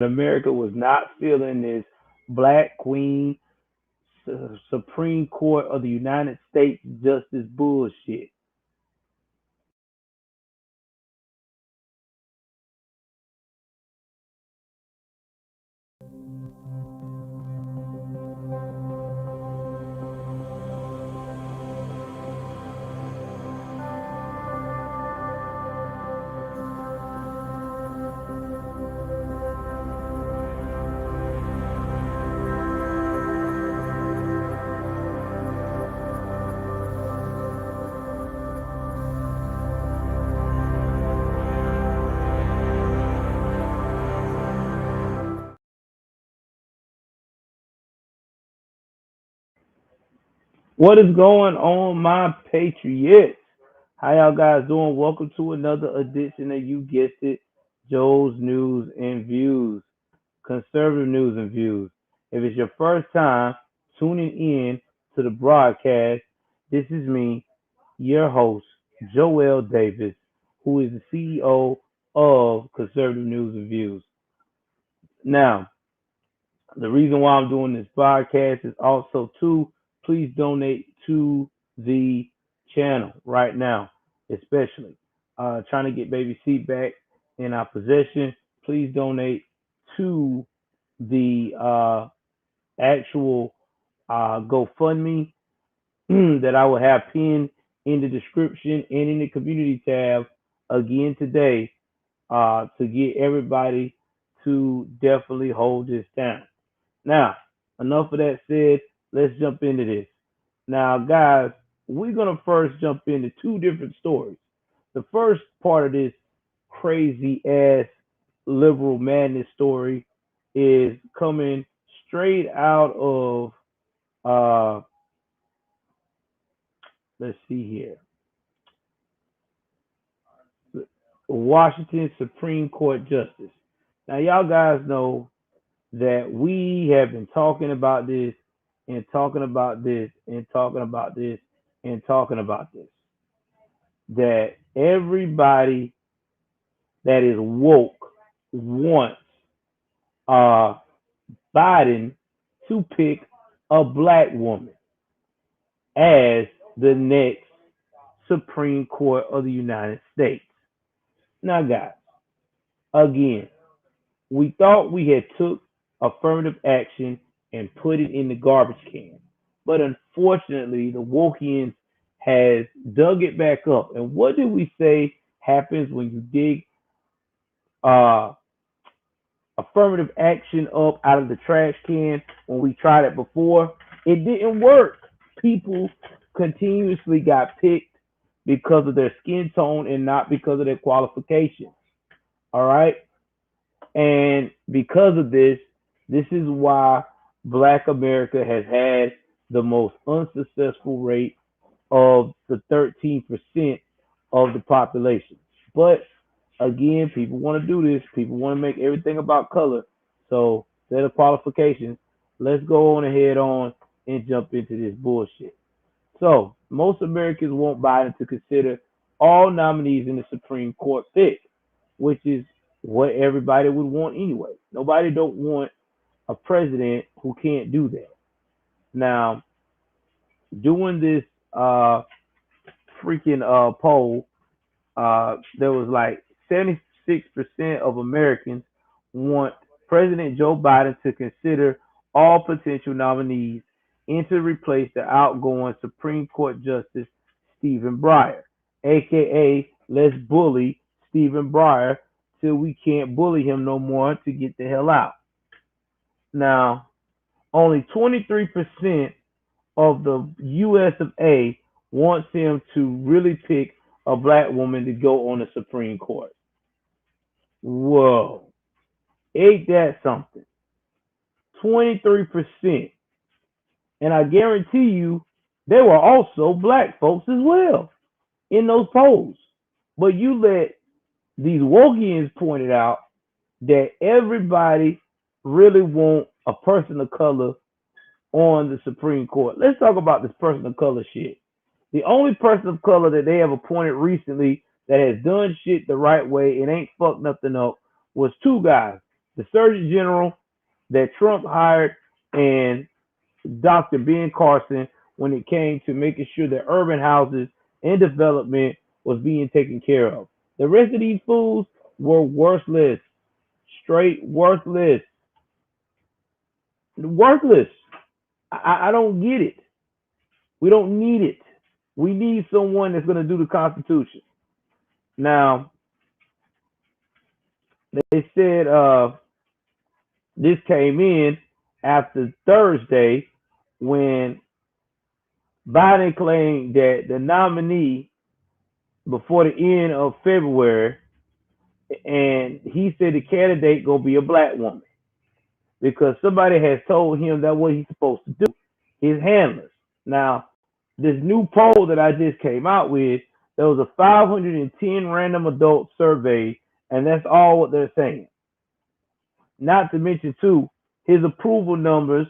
America was not feeling this black queen, Supreme Court of the United States justice bullshit. What is going on, my patriots? How y'all guys doing? Welcome to another edition of, you guessed it, Joel's News and Views, conservative news and views. If it's your first time tuning in to the broadcast, this is me, your host, Joel Davis, who is the CEO of Conservative News and Views. Now, the reason why I'm doing this podcast is also to please donate to the channel right now, especially trying to get baby C back in our possession. Please donate to the actual GoFundMe that I will have pinned in the description and in the community tab again today to get everybody to definitely hold this down. Now, enough of that said, let's jump into this. Now, guys, we're going to first jump into two different stories. The first part of this crazy ass liberal madness story is coming straight out of, uh, let's see here, Washington Supreme Court Justice. Now, y'all guys know that we have been talking about this and talking about this and talking about this and talking about this. That everybody that is woke wants uh, Biden to pick a black woman as the next Supreme Court of the United States. Now, guys, again, we thought we had took affirmative action and put it in the garbage can. But unfortunately, the Wokians has dug it back up. And what did we say happens when you dig uh, affirmative action up out of the trash can when we tried it before? It didn't work. People continuously got picked because of their skin tone and not because of their qualifications. All right. And because of this, this is why Black America has had the most unsuccessful rate of the 13% of the population. But again, people want to do this. People want to make everything about color. So instead of qualifications, let's go on ahead on and jump into this bullshit. So most Americans want Biden to consider all nominees in the Supreme Court fit, which is what everybody would want anyway. Nobody don't want a president who can't do that. Now, doing this freaking poll, there was like 76% of Americans want President Joe Biden to consider all potential nominees and to replace the outgoing Supreme Court Justice Stephen Breyer, aka let's bully Stephen Breyer till we can't bully him no more to get the hell out. Now, only 23% of the US of A wants him to really pick a black woman to go on the Supreme Court. Whoa. Ain't that something? 23%. And I guarantee you, there were also black folks as well in those polls. But you let these Wokians point it out that everybody really want a person of color on the Supreme Court. Let's talk about this person of color shit. The only person of color that they have appointed recently that has done shit the right way and ain't fucked nothing up was two guys, The Surgeon General that Trump hired and Dr. Ben Carson when it came to making sure that urban houses and development was being taken care of. The rest of these fools were worthless, straight worthless, worthless. I don't get it. We don't need it. We need someone that's going to do the Constitution. Now, they said this came in after Thursday when Biden claimed that the nominee before the end of February, and he said the candidate gonna be a black woman because somebody has told him that what he's supposed to do. His handlers. Now, this new poll that I just came out with, there was a 510 random adult survey, and that's all what they're saying. Not to mention, too, his approval numbers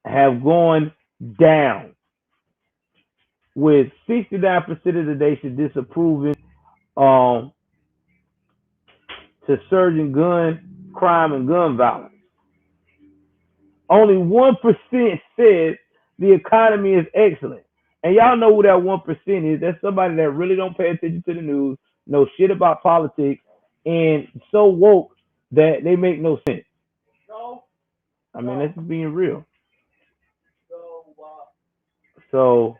have gone down, with 69% of the nation disapproving to surging gun crime and gun violence. Only 1% says the economy is excellent. And y'all know who that 1% is. That's somebody that really don't pay attention to the news, know shit about politics, and so woke that they make no sense. I mean, that's just being real. So,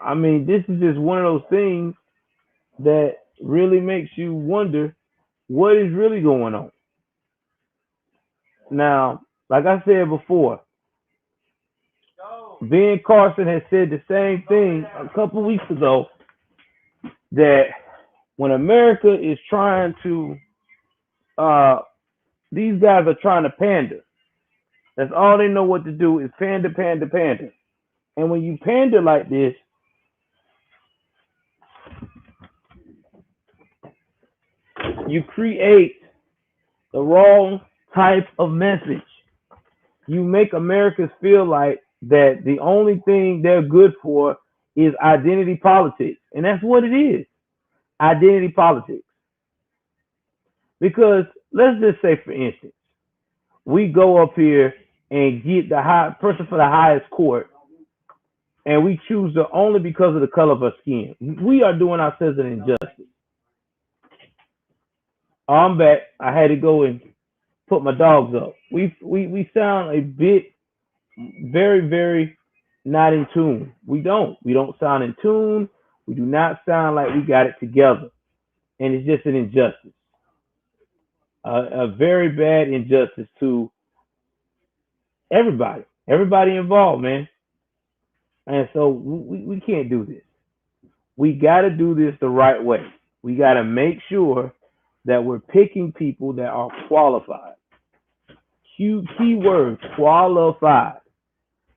I mean, this is just one of those things that really makes you wonder what is really going on. Now, like I said before, Ben Carson has said the same thing a couple weeks ago, that when America is trying to, these guys are trying to pander. That's all they know what to do is pander, pander, pander. And when you pander like this, you create the wrong type of message. You make Americans feel like that the only thing they're good for is identity politics. And that's what it is. Identity politics. Because let's just say, for instance, we go up here and get the high person for the highest court, and we choose her only because of the color of her skin. We are doing ourselves an injustice. I'm back. I had to go and put my dogs up. We sound a bit very, very not in tune. We don't sound in tune. We do not sound like we got it together. And it's just an injustice. A very bad injustice to everybody involved, man. And so we can't do this. We got to do this the right way. We got to make sure that we're picking people that are qualified. Key words, qualified.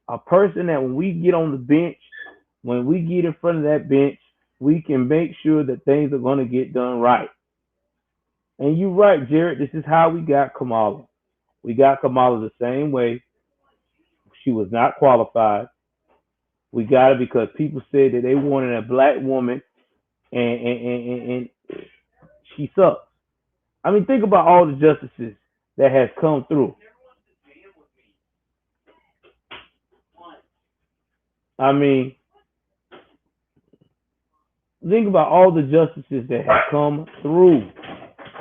A person that when we get on the bench, when we get in front of that bench, we can make sure that things are going to get done right. And you're right, Jared. This is how we got Kamala. We got Kamala the same way. She was not qualified. We got her because people said that they wanted a black woman, and she sucks. I mean, think about all the justices that has come through. I mean, think about all the justices that have come through.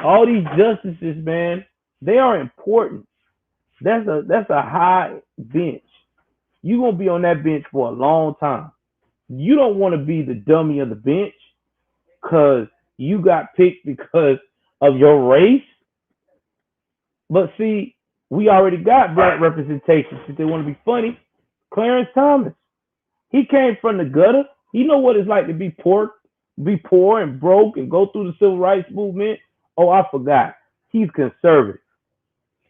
All these justices, man, they are important. That's a high bench. You're gonna be on that bench for a long time. You don't want to be the dummy of the bench because you got picked because of your race. But see, we already got black representation. Since they want to be funny, Clarence Thomas, he came from the gutter. He know what it's like to be poor and broke and go through the civil rights movement. Oh, I forgot. He's conservative.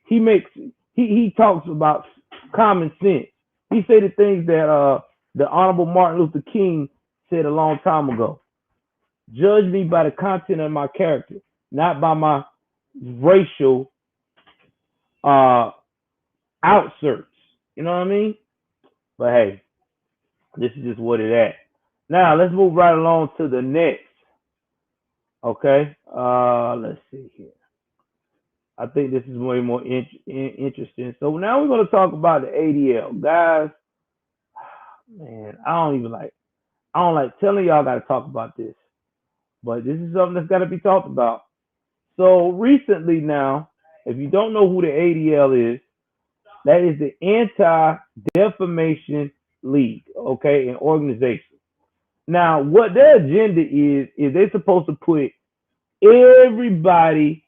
He talks about common sense. He say the things that the Honorable Martin Luther King said a long time ago. Judge me by the content of my character, not by my racial outserts. You know what I mean? But hey, this is just what it at. Now let's move right along to the next. Okay. Let's see here. I think this is way more interesting. So now we're going to talk about the ADL, guys. Man, I don't like telling y'all got to talk about this, but this is something that's got to be talked about. So recently now, if you don't know who the ADL is, that is the Anti-Defamation League, okay, an organization. Now, what their agenda is they're supposed to put everybody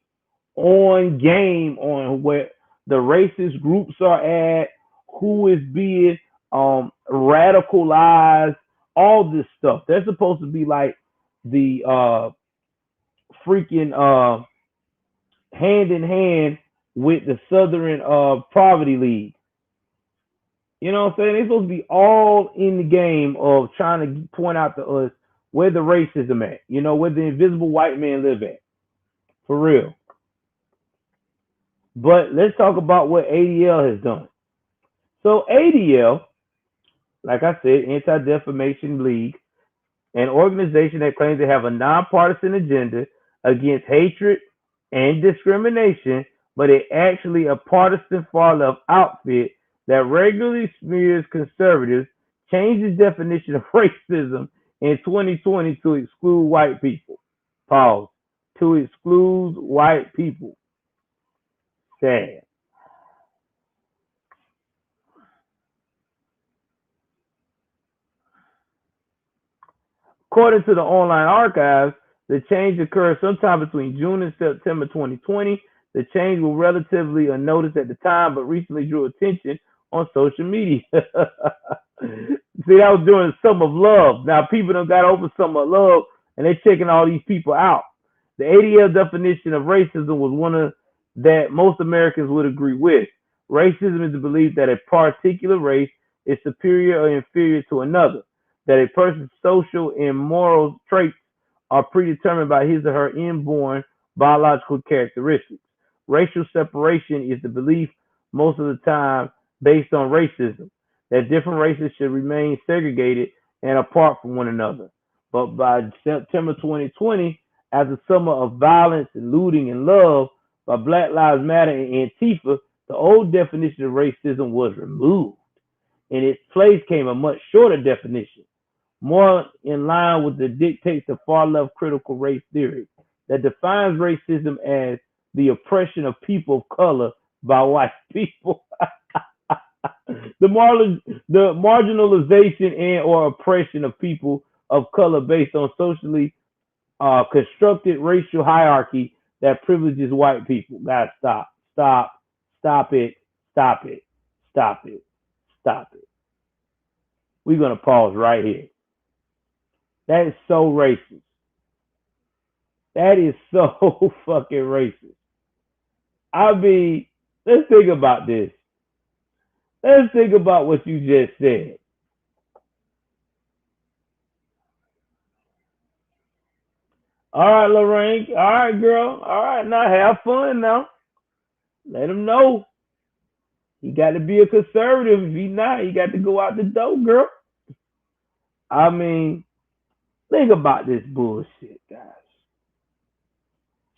on game on where the racist groups are at, who is being radicalized, all this stuff. They're supposed to be like the freaking hand in hand with the Southern Poverty League. You know what I'm saying? They're supposed to be all in the game of trying to point out to us where the racism at, where the invisible white man live at. For real. But let's talk about what ADL has done. So ADL, like I said, Anti-Defamation League, an organization that claims to have a nonpartisan agenda against hatred and discrimination, but it actually a partisan far-left outfit that regularly smears conservatives, changes definition of racism in 2020 to exclude white people. Pause. To exclude white people. Sad. According to the online archives, the change occurred sometime between June and September 2020. The change was relatively unnoticed at the time, but recently drew attention on social media. See, that was during the Summer of Love. Now people done got over Summer of Love, and they're checking all these people out. The ADL definition of racism was one of that most Americans would agree with. Racism is the belief that a particular race is superior or inferior to another, that a person's social and moral traits are predetermined by his or her inborn biological characteristics. Racial separation is the belief, most of the time based on racism, that different races should remain segregated and apart from one another. But by September 2020, as a summer of violence and looting and love by Black Lives Matter and Antifa, the old definition of racism was removed. In its place came a much shorter definition, more in line with the dictates of far-left critical race theory that defines racism as the oppression of people of color by white people. The marginalization and or oppression of people of color based on socially constructed racial hierarchy that privileges white people. Guys, stop it, stop it, stop it, stop it. We're gonna pause right here. That is so racist. That is so fucking racist. I mean, let's think about this. Let's think about what you just said. All right, Lorraine. All right, girl. All right, now have fun now. Let him know. He got to be a conservative. If he not, he got to go out the door, girl. I mean, think about this bullshit, guys.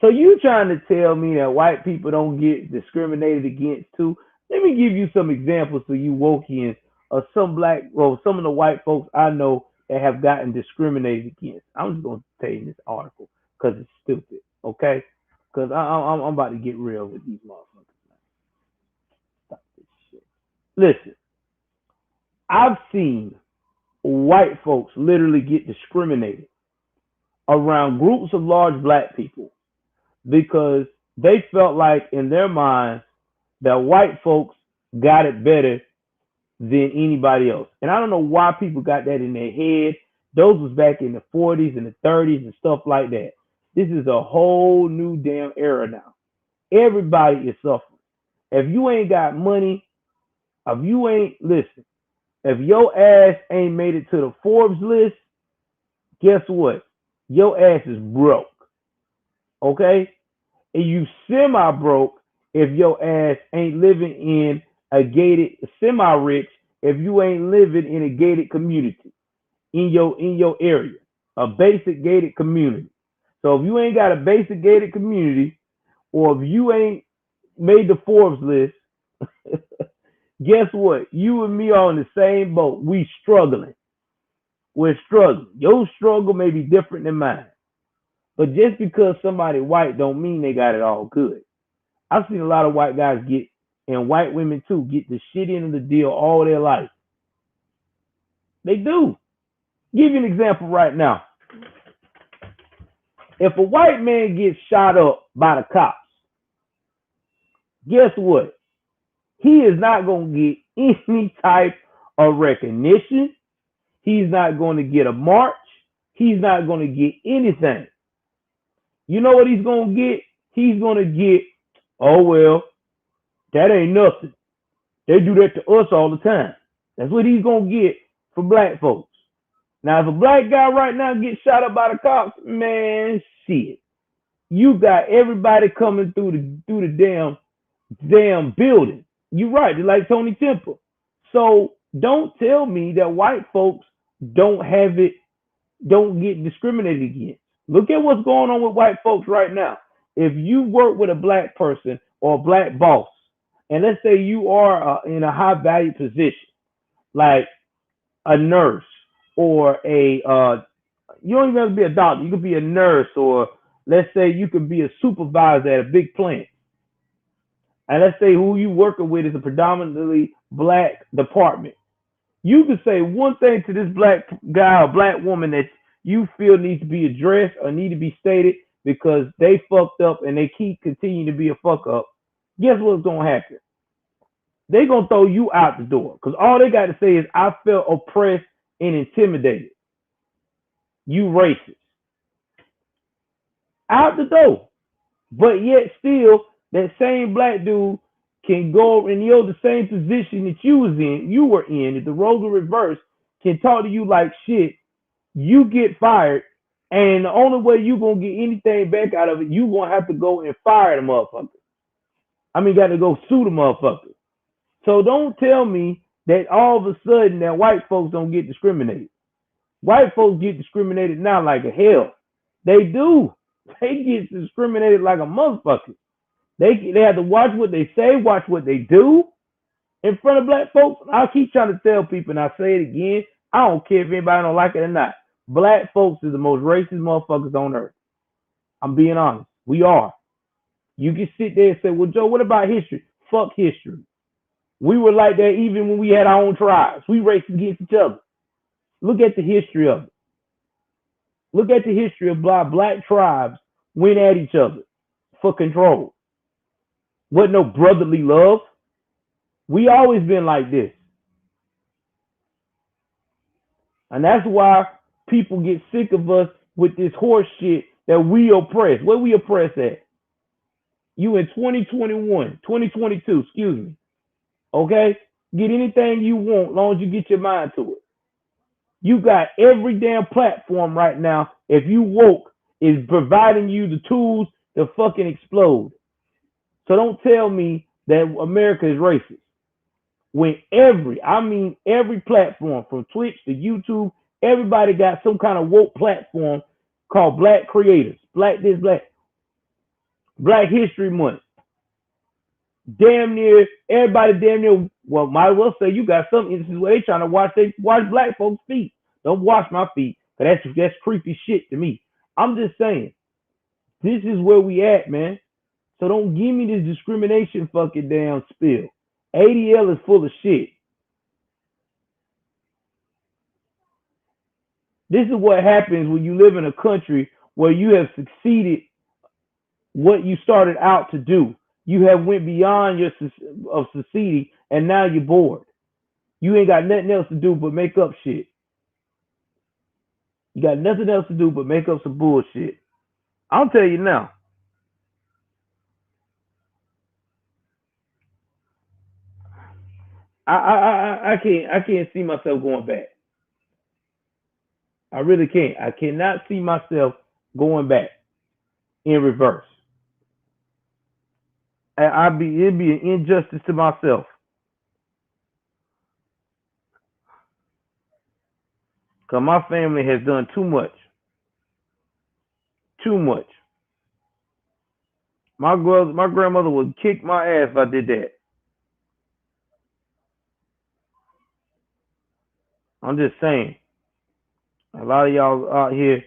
So you trying to tell me that white people don't get discriminated against too? Let me give you some examples for you wokians of some of the white folks I know that have gotten discriminated against. I'm just gonna tell you this article because it's stupid, okay? Because I'm about to get real with these motherfuckers. Stop this shit. Listen, I've seen white folks literally get discriminated around groups of large black people because they felt like in their minds that white folks got it better than anybody else. And I don't know why people got that in their head. Those was back in the 40s and the 30s and stuff like that. This is a whole new damn era now. Everybody is suffering. If you ain't got money, if you ain't, listen, if your ass ain't made it to the Forbes list, guess what? Your ass is broke. Okay? And you semi broke if your ass ain't living in a gated, semi rich if you ain't living in a gated community in your area, a basic gated community. So if you ain't got a basic gated community, or if you ain't made the Forbes list. Guess what? You and me are on the same boat. We struggling. We're struggling. Your struggle may be different than mine. But just because somebody white don't mean they got it all good. I've seen a lot of white guys get, and white women too, get the shit end of the deal all their life. They do. Give you an example right now. If a white man gets shot up by the cops, guess what? He is not going to get any type of recognition. He's not going to get a march. He's not going to get anything. You know what he's going to get? He's going to get, oh, well, that ain't nothing. They do that to us all the time. That's what he's going to get for black folks. Now, if a black guy right now gets shot up by the cops, man, shit. You got everybody coming through the damn building. You're right, they're like Tony Temple. So don't tell me that white folks don't have it, don't get discriminated against. Look at what's going on with white folks right now. If you work with a black person or a black boss, and let's say you are in a high value position, like a nurse or you don't even have to be a doctor. You could be a nurse, or let's say you could be a supervisor at a big plant. And let's say who you working with is a predominantly black department. You can say one thing to this black guy or black woman that you feel needs to be addressed or need to be stated because they fucked up and they keep continuing to be a fuck up. Guess what's going to happen? They're going to throw you out the door because all they got to say is, I felt oppressed and intimidated. You racist. Out the door. But yet still, that same black dude can go and you're the same position that you were in, if the roles were reversed, can talk to you like shit. You get fired, and the only way you gonna get anything back out of it, you gonna have to go and fire the motherfucker. I mean, got to go sue the motherfucker. So don't tell me that all of a sudden that white folks don't get discriminated. White folks get discriminated now like a hell. They do. They get discriminated like a motherfucker. They have to watch what they say, watch what they do in front of black folks. I keep trying to tell people, and I say it again, I don't care if anybody don't like it or not. Black folks is the most racist motherfuckers on earth. I'm being honest. We are. You can sit there and say, well, Joe, what about history? Fuck history. We were like that even when we had our own tribes. We raced against each other. Look at the history of it. Look at the history of black tribes went at each other for control. Wasn't no brotherly love. We always been like this. And that's why people get sick of us with this horse shit that we oppress. Where we oppress at? You in 2022, excuse me. Okay? Get anything you want as long as you get your mind to it. You got every damn platform right now, if you woke, is providing you the tools to fucking explode. So don't tell me that America is racist. When every platform, from Twitch to YouTube, everybody got some kind of woke platform called Black Creators, Black this, Black History Month. Damn near everybody, well, might as well say you got some instances where they trying to watch black folks' feet. Don't wash my feet, because that's creepy shit to me. I'm just saying, this is where we at, man. So don't give me this discrimination fucking damn spill. ADL is full of shit. This is what happens when you live in a country where you have succeeded what you started out to do. You have went beyond your of succeeding, and now you're bored. You ain't got nothing else to do but make up shit. You got nothing else to do but make up some bullshit. I'll tell you now. I can't see myself going back. I really can't. I cannot see myself going back in reverse. It'd be an injustice to myself. Because my family has done too much. Too much. My grandmother would kick my ass if I did that. I'm just saying. A lot of y'all out here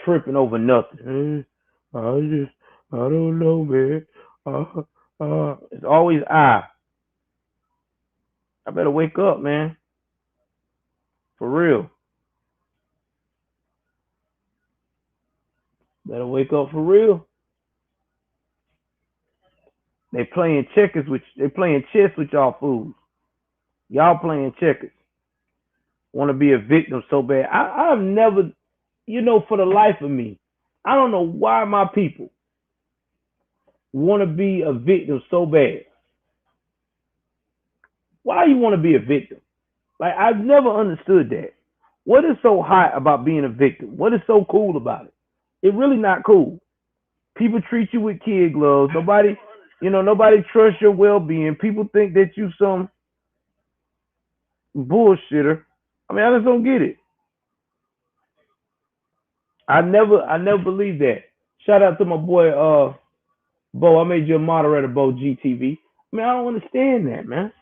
tripping over nothing. I just, I don't know, man. It's always I. I better wake up, man. For real. Better wake up for real. They playing chess with y'all fools. Y'all playing checkers. Want to be a victim so bad. I've never, for the life of me, I don't know why my people want to be a victim so bad. Why you want to be a victim? Like, I've never understood that. What is so hot about being a victim? What is so cool about it? It's really not cool. People treat you with kid gloves. Nobody trusts your well-being. People think that you some bullshitter. I mean, I just don't get it. I never believed that. Shout out to my boy, Bo. I made you a moderator, Bo GTV. I mean, I don't understand that, man.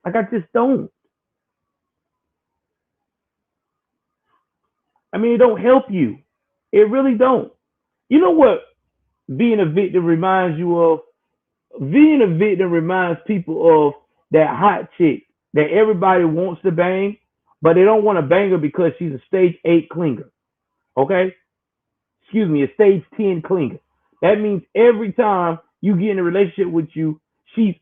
Like, I just don't. I mean, it don't help you. It really don't. You know what being a victim reminds you of? Being a victim reminds people of that hot chick that everybody wants to bang, but they don't want to bang her because she's a stage 8 clinger. Okay? Excuse me, a stage 10 clinger. That means every time you get in a relationship with you, she's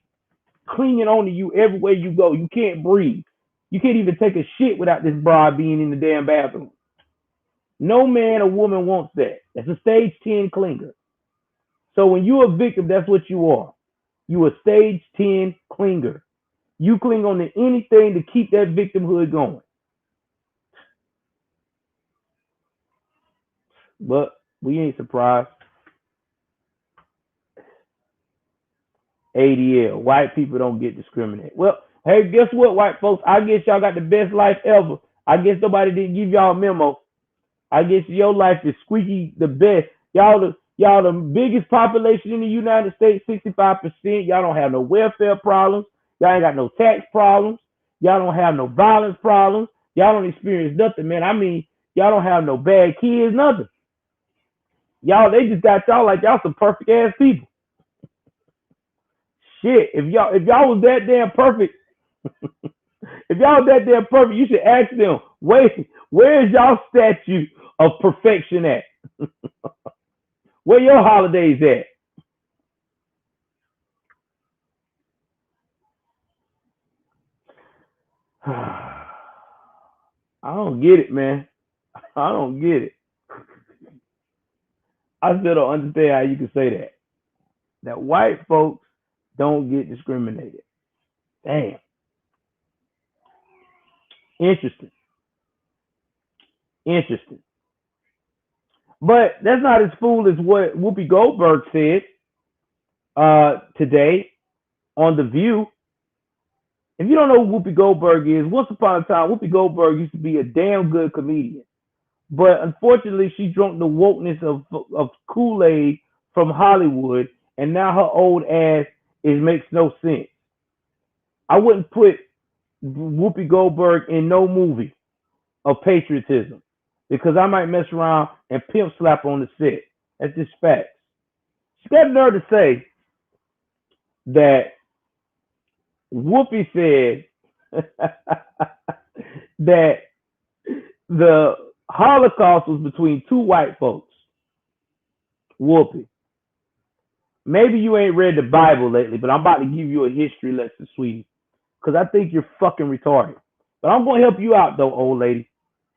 clinging on to you everywhere you go. You can't breathe. You can't even take a shit without this broad being in the damn bathroom. No man or woman wants that. That's a stage 10 clinger. So when you're a victim, that's what you are. You a stage 10 clinger. You cling on to anything to keep that victimhood going. But we ain't surprised. ADL, white people don't get discriminated. Well, hey, guess what, white folks? I guess y'all got the best life ever. I guess nobody didn't give y'all a memo. I guess your life is squeaky the best. Y'all the biggest population in the United States, 65%. Y'all don't have no welfare problems. Y'all ain't got no tax problems. Y'all don't have no violence problems. Y'all don't experience nothing, man. I mean, y'all don't have no bad kids, nothing. They just got y'all like y'all some perfect ass people. Shit, if y'all was that damn perfect, if y'all was that damn perfect, you should ask them, where is y'all statue of perfection at? Where your holidays at? I don't get it, man. I don't get it. I still don't understand how you can say that. That white folks don't get discriminated. Damn. Interesting. Interesting. But that's not as fool as what Whoopi Goldberg said today on The View. If you don't know who Whoopi Goldberg is, once upon a time, Whoopi Goldberg used to be a damn good comedian. But unfortunately, she drunk the wokeness of Kool-Aid from Hollywood, and now her old ass makes no sense. I wouldn't put Whoopi Goldberg in no movie of patriotism because I might mess around and pimp slap on the set. That's just facts. She got the nerve to say that Whoopi said that the Holocaust was between two white folks. Whoopi. Maybe you ain't read the Bible lately, but I'm about to give you a history lesson, sweetie, because I think you're fucking retarded. But I'm going to help you out, though, old lady.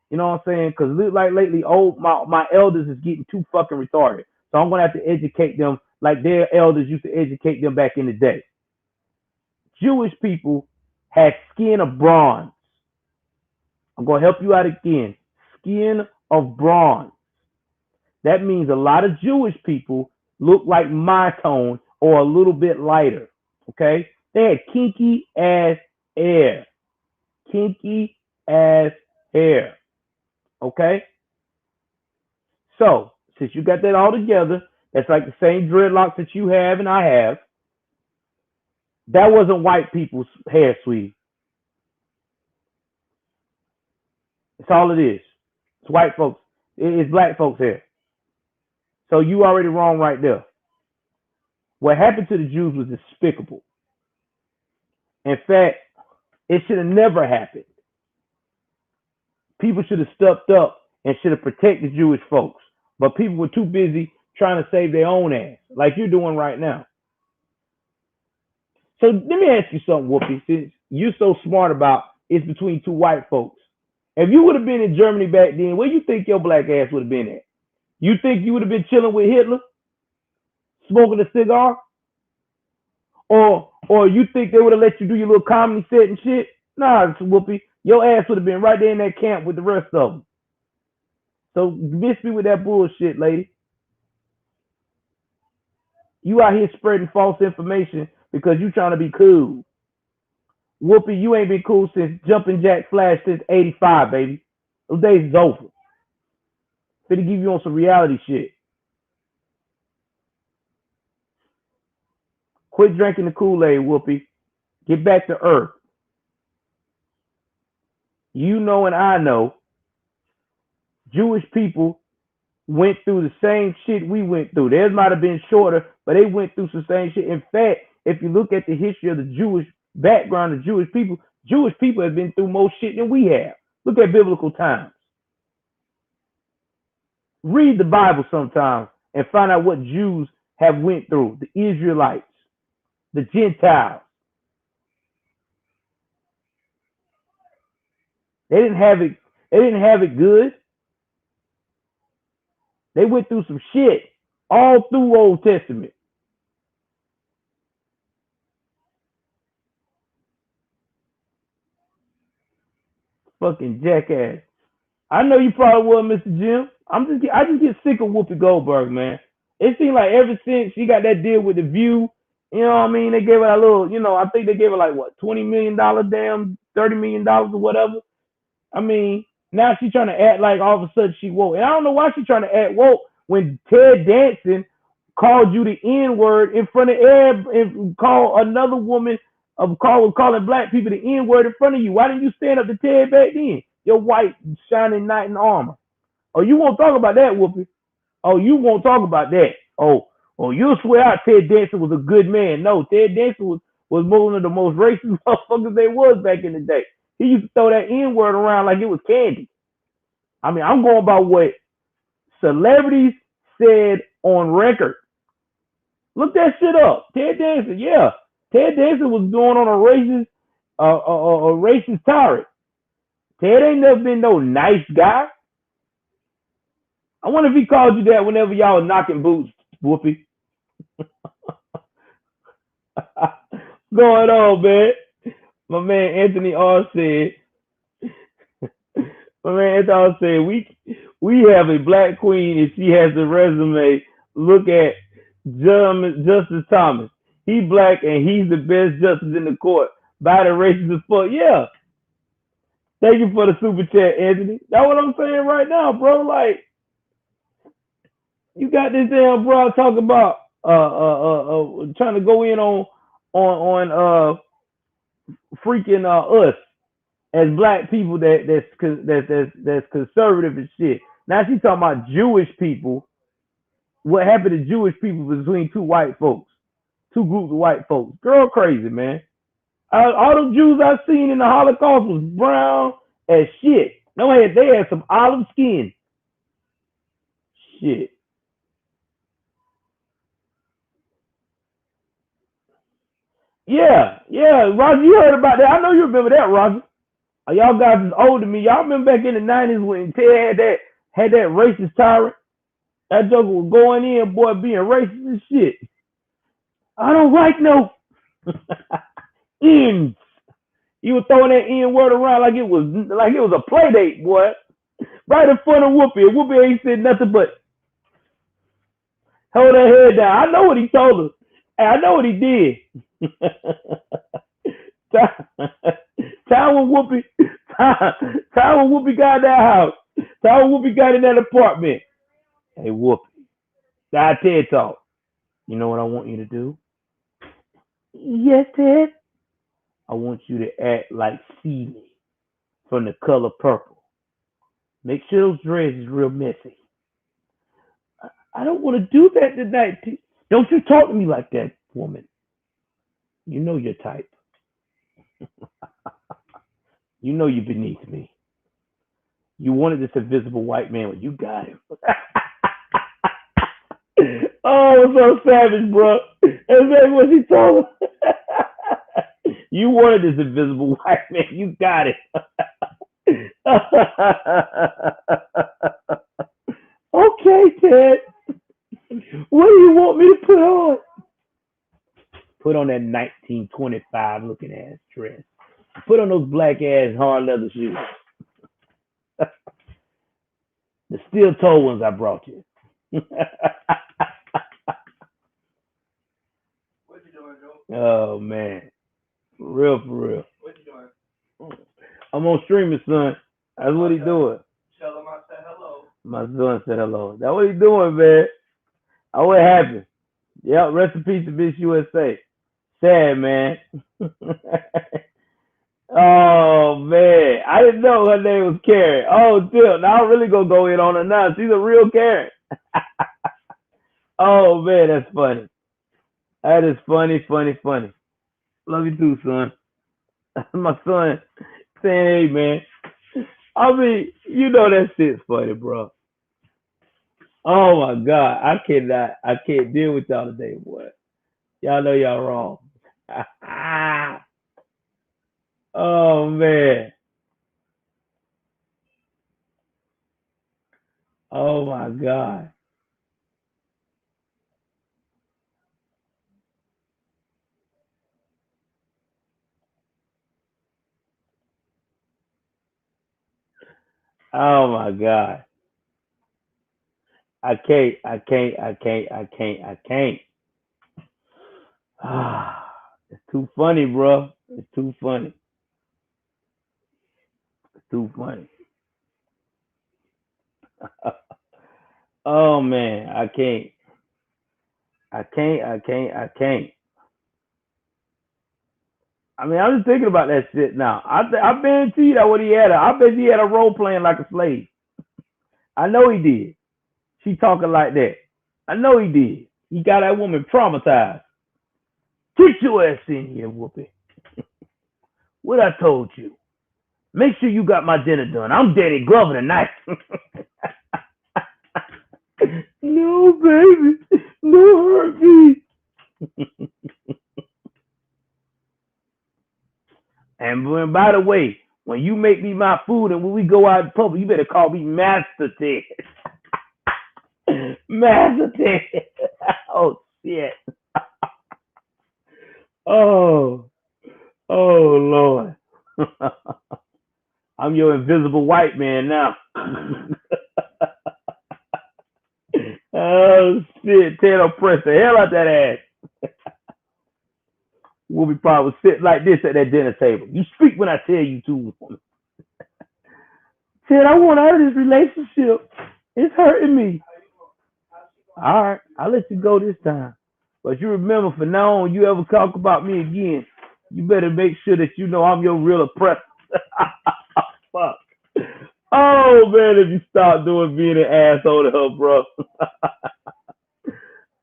You know what I'm saying? Because like lately, my elders is getting too fucking retarded. So I'm going to have to educate them like their elders used to educate them back in the day. Jewish people had skin of bronze. I'm going to help you out again. Skin of bronze. That means a lot of Jewish people look like my tone or a little bit lighter. Okay? They had kinky ass hair. Kinky ass hair. Okay? So, since you got that all together, It's like the same dreadlocks that you have and I have. That wasn't white people's hair, sweetie. It's all it is. It's white folks. It's black folks' hair. So you already wrong right there. What happened to the Jews was despicable. In fact, it should have never happened. People should have stepped up and should have protected Jewish folks. But people were too busy trying to save their own ass, like you're doing right now. So let me ask you something, Whoopi, since you're so smart about it's between two white folks. If you would have been in Germany back then, where you think your black ass would have been at? You think you would have been chilling with Hitler, smoking a cigar? Or you think they would have let you do your little comedy set and shit? Nah, Whoopi, your ass would have been right there in that camp with the rest of them. So miss me with that bullshit, lady. You out here spreading false information because you trying to be cool. Whoopi, you ain't been cool since Jumping Jack Flash since 85, baby. Those days is over. Finna give you on some reality shit. Quit drinking the Kool-Aid, Whoopi. Get back to earth. You know and I know Jewish people went through the same shit we went through. Theirs might have been shorter, but they went through some same shit. In fact, if you look at the history of the Jewish background of Jewish people have been through more shit than we have. Look at biblical times. Read the Bible sometimes and find out what Jews have went through. The Israelites, the Gentiles. They didn't have it. They didn't have it good. They went through some shit all through Old Testament. Fucking jackass. I know you probably will, Mr. Jim. I just get sick of Whoopi Goldberg, man. It seems like ever since she got that deal with The View, you know what I mean? They gave her a little, I think they gave her like what, $20 million, damn, $30 million or whatever. I mean, now she's trying to act like all of a sudden she woke. And I don't know why she's trying to act woke when Ted Danson called you the N-word in front of and called another woman calling black people the N-word in front of you. Why didn't you stand up to Ted back then? Your white shining knight in armor. Oh, you won't talk about that, Whoopi. Oh, you won't talk about that. Oh, you'll swear out Ted Danson was a good man. No, Ted Danson was one of the most racist motherfuckers there was back in the day. He used to throw that N-word around like it was candy. I mean, I'm going by what celebrities said on record. Look that shit up. Ted Danson, yeah. Ted Danson was going on a racist tyrant. Ted ain't never been no nice guy. I wonder if he called you that whenever y'all was knocking boots, Whoopi. Going on, man. My man Anthony R said, we have a black queen and she has a resume. Look at Justice Thomas. He black and he's the best justice in the court. By the racist as fuck. Yeah. Thank you for the super chat, Anthony. That's what I'm saying right now, bro. Like, you got this damn bro talking about trying to go in on freaking us as black people that's conservative and shit. Now she's talking about Jewish people. What happened to Jewish people between two white folks, two groups of white folks? Girl, crazy, man. All them Jews I've seen in the Holocaust was brown as shit. They had some olive skin. Shit. Yeah, Roger, you heard about that. I know you remember that, Roger. Y'all guys is older than me. Y'all remember back in the 90s when Ted had that racist tyrant? That joker was going in, boy, being racist and shit. I don't like no N's. He was throwing that N word around like it was a play date, boy. Right in front of Whoopi. And Whoopi ain't said nothing but hold her head down. I know what he told her. I know what he did. Time when Whoopi got in that house. Time when Whoopi got in that apartment. Hey, Whoopi, That TED Talk. You know what I want you to do? Yes, Ted. I want you to act like Seeley from The Color Purple. Make sure those dreads is real messy. I don't want to do that tonight. Don't you talk to me like that, woman. You know your type. You know you're beneath me. You wanted this invisible white man. Well, you got him. Oh, so savage, bro. That's exactly what he told him. You wanted this invisible white man. You got it. Okay, Ted. What do you want me to put on? Put on that 1925 looking ass dress. Put on those black ass hard leather shoes. The steel toe ones I brought you. What you doing, Joe? Oh man. For real, for real. What you doing? I'm on streaming, son. That's what he doing. Tell him I said hello. My son said hello. That's what he doing, man. Oh, what happened? Yep, rest in peace to Miss USA. Sad, man. Oh, man. I didn't know her name was Karen. Oh, dude. Now I'm really going to go in on her now. She's a real Karen. Oh, man, that's funny. That is funny, funny, funny. Love you too, son. My son saying, hey, man. I mean, you know that shit's funny, bro. Oh, my God. I can't deal with y'all today, boy. Y'all know y'all wrong. Oh, man. Oh, my God. Oh, my God. I can't. Ah, it's too funny, bro. It's too funny. It's too funny. Oh man, I can't. I mean, I'm just thinking about that shit now. I bet you that what he had. I bet he had a role playing like a slave. I know he did. She talking like that. I know he did. He got that woman traumatized. Get your ass in here, Whoopi. What I told you. Make sure you got my dinner done. I'm Danny Glover tonight. No, baby. No, hurt me. And by the way, when you make me my food and when we go out in public, you better call me Master Ted. Master Ted. Oh, shit. Oh, Lord. I'm your invisible white man now. Oh, shit. Ted will press the hell out that ass. We'll be probably sit like this at that dinner table. You speak when I tell you to. Ted, I want out of this relationship. It's hurting me. All right, I'll let you go this time. But you remember, from now on, you ever talk about me again, you better make sure that you know I'm your real oppressor. Fuck. Oh, man, if you start doing being an asshole to her, bro.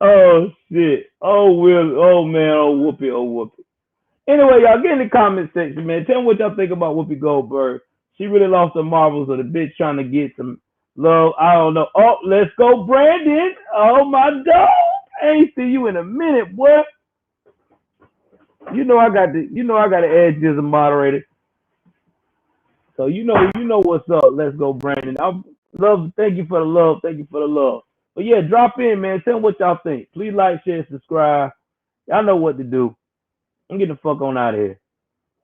Oh, shit. Oh, Will. Oh, man. Oh, Whoopi. Oh, Whoopi. Anyway, y'all get in the comment section, man. Tell me what y'all think about Whoopi Goldberg. She really lost her marbles, or the bitch trying to get some love. I don't know. Oh, let's go, Brandon. Oh, my dog. I ain't see you in a minute, boy. You know I got to add you as a moderator. So you know what's up. Let's go, Brandon. Thank you for the love. Thank you for the love. But yeah, drop in, man. Tell me what y'all think. Please like, share, subscribe. Y'all know what to do. I'm getting the fuck on out of here.